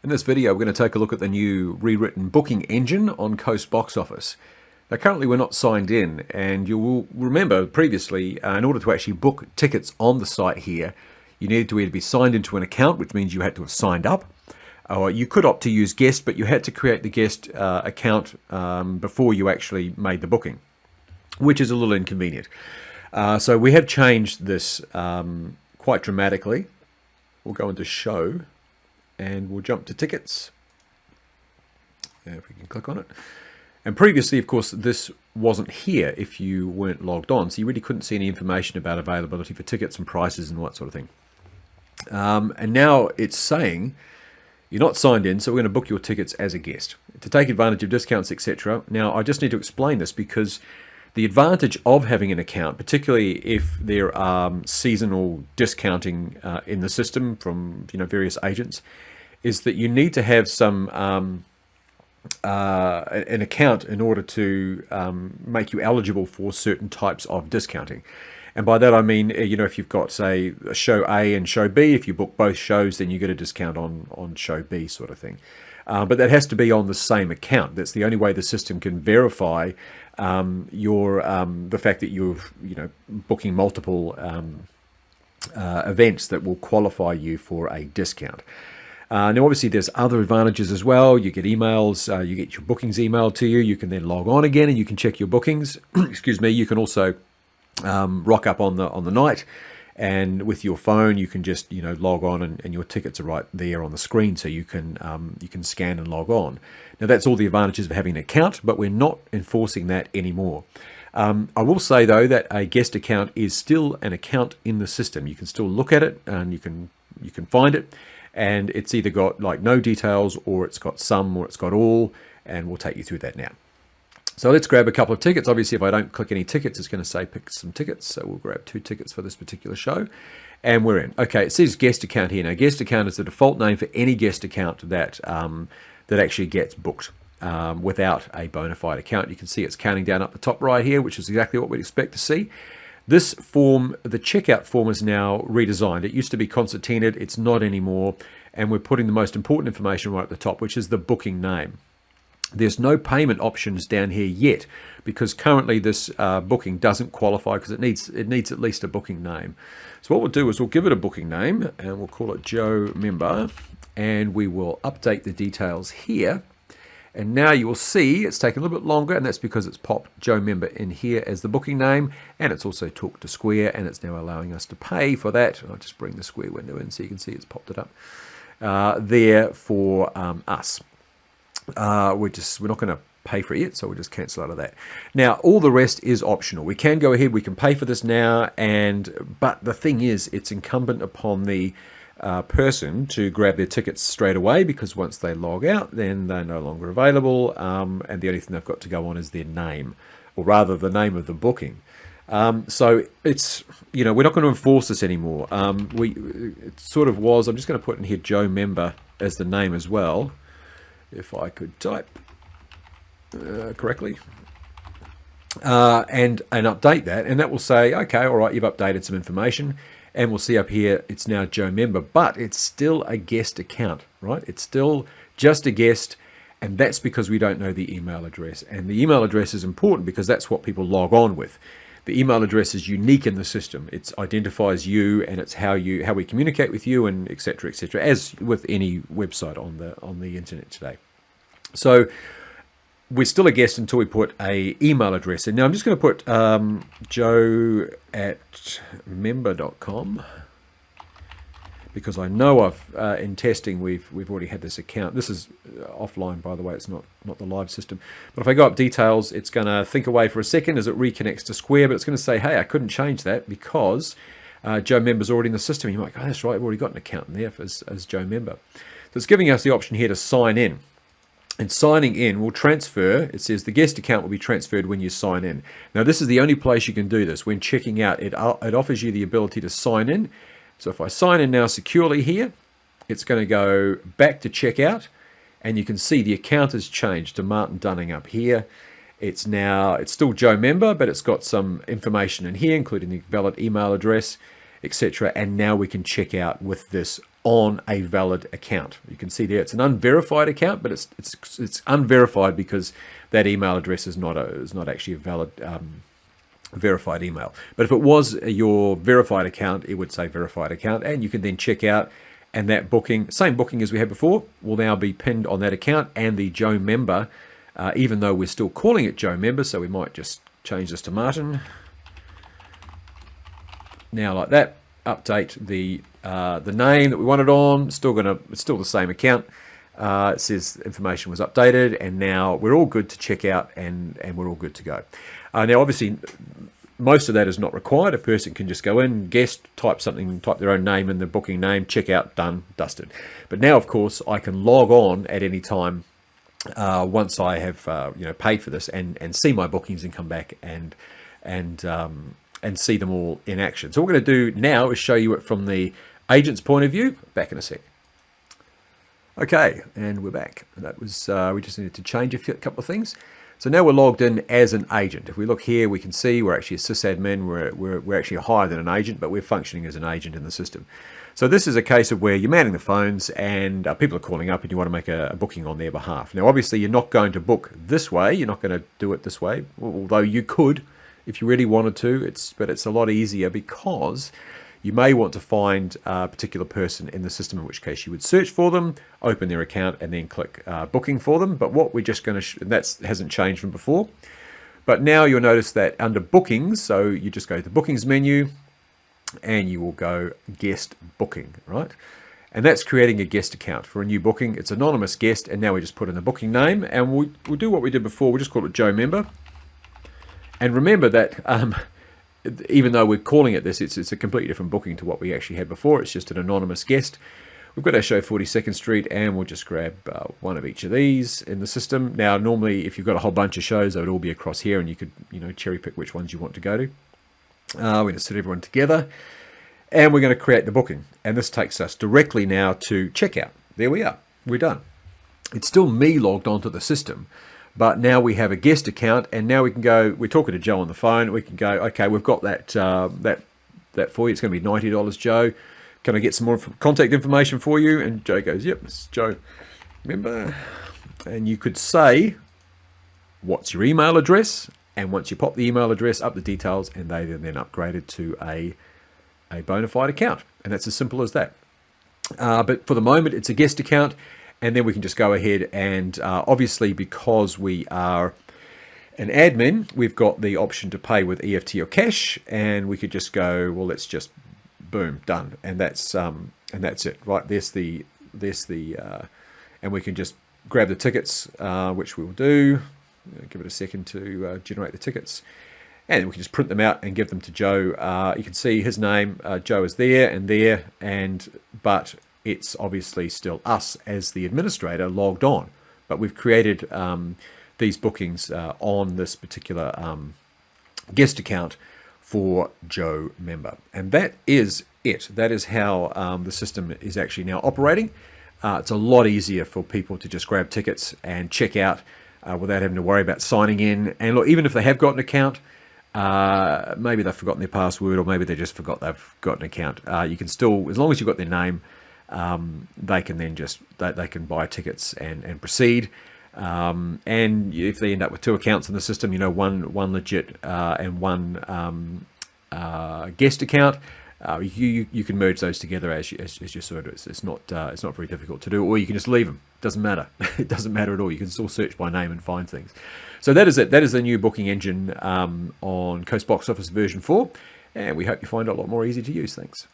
In this video, we're going to take a look at the new rewritten booking engine on CoastBoxOffice. Now, currently we're not signed in, and you will remember previously, in order to actually book tickets on the site here, you needed to either be signed into an account, which means you had to have signed up, or you could opt to use guest, but you had to create the guest account before you actually made the booking, which is a little inconvenient. So we have changed this quite dramatically. We'll go into show, and we'll jump to tickets. If we can click on it. And previously, of course, this wasn't here if you weren't logged on, so you really couldn't see any information about availability for tickets and prices and all that sort of thing. And now it's saying you're not signed in, so we're going to book your tickets as a guest to take advantage of discounts, etc. Now, I just need to explain this because the advantage of having an account, particularly if there are seasonal discounting in the system from various agents, is that you need to have some an account in order to make you eligible for certain types of discounting. And by that I mean, if you've got, say, a show A and show B, if you book both shows, then you get a discount on show B, sort of thing. But that has to be on the same account. That's the only way the system can verify the fact that you're booking multiple events that will qualify you for a discount. Now, obviously, there's other advantages as well. You get emails, you get your bookings emailed to you. You can then log on again and you can check your bookings. Excuse me. You can also rock up on the night, and with your phone, you can just log on, and your tickets are right there on the screen, so you can scan and log on. Now, that's all the advantages of having an account, but we're not enforcing that anymore. I will say though that a guest account is still an account in the system. You can still look at it and you can find it. And it's either got like no details, or it's got some, or it's got all, and we'll take you through that now. So let's grab a couple of tickets. Obviously, if I don't click any tickets, it's going to say pick some tickets. So we'll grab 2 tickets for this particular show, and we're in. Okay, it says guest account here. Now, guest account is the default name for any guest account that actually gets booked without a bona fide account. You can see it's counting down up the top right here, which is exactly what we'd expect to see. This form, the checkout form, is now redesigned. It used to be concertinaed, it's not anymore, and we're putting the most important information right at the top, which is the booking name. There's no payment options down here yet, because currently this booking doesn't qualify because it needs at least a booking name. So what we'll do is we'll give it a booking name, and we'll call it Joe Member, and we will update the details here. And now you will see it's taken a little bit longer, and that's because it's popped Joe Member in here as the booking name, and it's also talked to Square, and it's now allowing us to pay for that. I'll just bring the Square window in so you can see it's popped it up there for us. We're not going to pay for it yet, so we'll just cancel out of that. Now, all the rest is optional. We can go ahead, we can pay for this now, but the thing is, it's incumbent upon the person to grab their tickets straight away, because once they log out, then they're no longer available, and the only thing they've got to go on is their name, or rather the name of the booking. So it's, we're not going to enforce this anymore. It sort of was. I'm just going to put in here Joe Member as the name as well, if I could type correctly, and update that, and that will say, okay, all right, you've updated some information. And we'll see up here, it's now Joe Member, but it's still a guest account, right? It's still just a guest, and that's because we don't know the email address. And the email address is important because that's what people log on with. The email address is unique in the system. It identifies you, and it's how we communicate with you, and et cetera, as with any website on the internet today. So we're still a guest until we put a email address in. Now I'm just going to put joe@member.com, because I know in testing we've already had this account. This is offline, by the way. It's not the live system. But if I go up details, it's going to think away for a second as it reconnects to Square. But it's going to say, hey, I couldn't change that because Joe Member's already in the system. You're like, oh, that's right. I've already got an account in there as Joe Member. So it's giving us the option here to sign in. And signing in will transfer, it says the guest account will be transferred when you sign in. Now, this is the only place you can do this. When checking out, it offers you the ability to sign in. So if I sign in now securely here, it's going to go back to checkout, and you can see the account has changed to Martin Dunning up here. It's still Joe Member, but it's got some information in here, including the valid email address, etc. And now we can check out with this on a valid account. You can see there it's an unverified account, but it's unverified because that email address is not actually a valid verified email. But if it was your verified account, it would say verified account, and you can then check out, and that booking, same booking as we had before, will now be pinned on that account, and the Joe member, even though we're still calling it Joe member, so we might just change this to Martin. Now like that, update the name that we want it on. It's still the same account. It says information was updated, and now we're all good to check out, and we're all good to go. Now obviously most of that is not required. A person can just go in, guest, type their own name in the booking name, check out, done, dusted. But now of course I can log on at any time once I have paid for this, and see my bookings and come back and see them all in action. So what we're going to do now is show you it from the agent's point of view. Back in a sec. Okay, and we're back. That was we just needed to change a couple of things. So now we're logged in as an agent. If we look here, we can see we're actually a sysadmin. We're actually higher than an agent, but we're functioning as an agent in the system. So this is a case of where you're manning the phones, and people are calling up and you want to make a booking on their behalf. Now obviously you're not going to book this way. You're not going to do it this way, although you could if you really wanted to. But it's a lot easier because you may want to find a particular person in the system, in which case you would search for them, open their account, and then click booking for them. But what we're just going to, that hasn't changed from before. But now you'll notice that under bookings, so you just go to the bookings menu and you will go guest booking, right? And that's creating a guest account for a new booking. It's anonymous guest, and now we just put in the booking name, and we'll do what we did before. We'll just call it Joe member. And remember that even though we're calling it this, it's a completely different booking to what we actually had before. It's just an anonymous guest. We've got our show 42nd Street, and we'll just grab one of each of these in the system. Now, normally, if you've got a whole bunch of shows, they would all be across here, and you could, cherry pick which ones you want to go to. We're going to sit everyone together, and we're going to create the booking. And this takes us directly now to checkout. There we are. We're done. It's still me logged onto the system, but now we have a guest account, and now we can go, we're talking to Joe on the phone, we can go, okay, we've got that for you. It's going to be $90, Joe. Can I get some more contact information for you? And Joe goes, yep, it's Joe. Remember? And you could say, what's your email address? And once you pop the email address, up the details, and they then upgraded to a bona fide account. And that's as simple as that. But for the moment, it's a guest account. And then we can just go ahead and obviously, because we are an admin, we've got the option to pay with EFT or cash, and we could just go, well, let's just boom, done, and that's it, right? There's the and we can just grab the tickets, which we'll do. Give it a second to generate the tickets, and we can just print them out and give them to Joe. You can see his name, Joe, is there, but it's obviously still us as the administrator logged on, but we've created these bookings on this particular guest account for Joe member. And that is it. That is how the system is actually now operating. It's a lot easier for people to just grab tickets and check out without having to worry about signing in. And look, even if they have got an account, maybe they've forgotten their password, or maybe they just forgot they've got an account. You can still, as long as you've got their name, they can then just they can buy tickets and proceed. And if they end up with two accounts in the system, one legit and one guest account, you can merge those together as you sort of. It's not very difficult to do, or you can just leave them. Doesn't matter. It doesn't matter at all. You can still search by name and find things. So that is it. That is the new booking engine on CoastBoxOffice version 4, and we hope you find it a lot more easy to use. Thanks.